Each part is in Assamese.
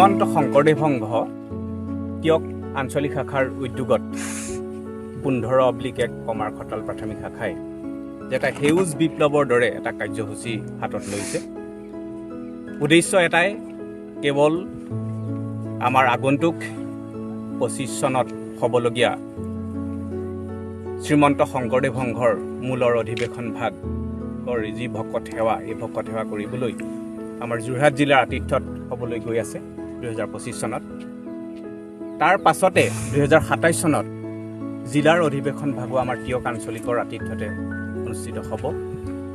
শ্ৰীমন্ত শংকৰদেৱ সংঘ তিয়ক আঞ্চলিক শাখাৰ উদ্যোগত 15/1 কমাৰখটাল প্ৰাথমিক শাখাই এটা সেউজ বিপ্লৱৰ দৰে এটা কাৰ্যসূচী হাতত লৈছে। উদ্দেশ্য এটাই, কেৱল আমাৰ আগন্তুক 25 চনত হ'বলগীয়া শ্ৰীমন্ত শংকৰদেৱ সংঘৰ মূলৰ অধিৱেশন ভাগৰ যি ভকত সেৱা, এই ভকত সেৱা কৰিবলৈ আমাৰ যোৰহাট জিলাৰ আতিথ্যত হ'বলৈ গৈ আছে 2025 চনত। তাৰ পাছতে 2027 চনত জিলাৰ অধিৱেশন ভাগো আমাৰ তিয়ক আঞ্চলিকৰ আতিথ্যতে অনুষ্ঠিত হ'ব।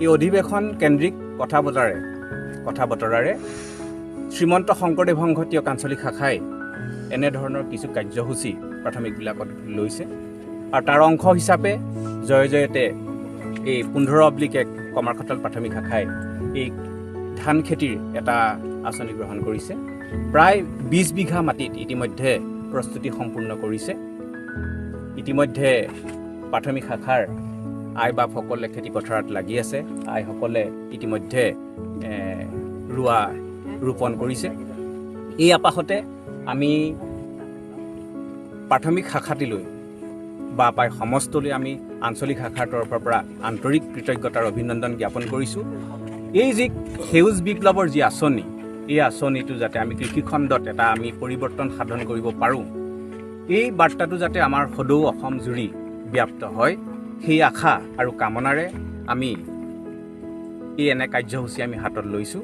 এই অধিৱেশন কেন্দ্ৰিক কথা বতৰাৰে শ্ৰীমন্ত শংকৰদেৱ সংঘ তিয়ক আঞ্চলিক শাখাই এনেধৰণৰ কিছু কাৰ্যসূচী প্ৰাথমিকবিলাকত লৈছে আৰু তাৰ অংশ হিচাপে জয়তে এই 15/1 কমাৰখটাল প্ৰাথমিক শাখাই এই ধান খেতিৰ এটা আঁচনি গ্ৰহণ কৰিছে। প্ৰায় 20 বিঘা মাটিত ইতিমধ্যে প্ৰস্তুতি সম্পূৰ্ণ কৰিছে। ইতিমধ্যে প্ৰাথমিক শাখাৰ আই বাপসকলে খেতি পথাৰত লাগি আছে। আইসকলে ইতিমধ্যে ৰোপণ কৰিছে। এই আপাহতে আমি প্ৰাথমিক শাখাটিলৈ বা প্ৰায় সমস্তলৈ আমি আঞ্চলিক শাখাৰ তৰফৰ পৰা আন্তৰিক কৃতজ্ঞতাৰ অভিনন্দন জ্ঞাপন কৰিছোঁ। এই যি সেউজ বিপ্লৱৰ যি আঁচনি, এই আঁচনিটো যাতে আমি কৃষিখণ্ডত এটা আমি পৰিৱৰ্তন সাধন কৰিব পাৰোঁ, এই বাৰ্তাটো যাতে আমাৰ সদৌ অসম জুৰি ব্যাপ্ত হয়, সেই আশা আৰু কামনাৰে আমি এই এনে কাৰ্যসূচী আমি হাতত লৈছোঁ।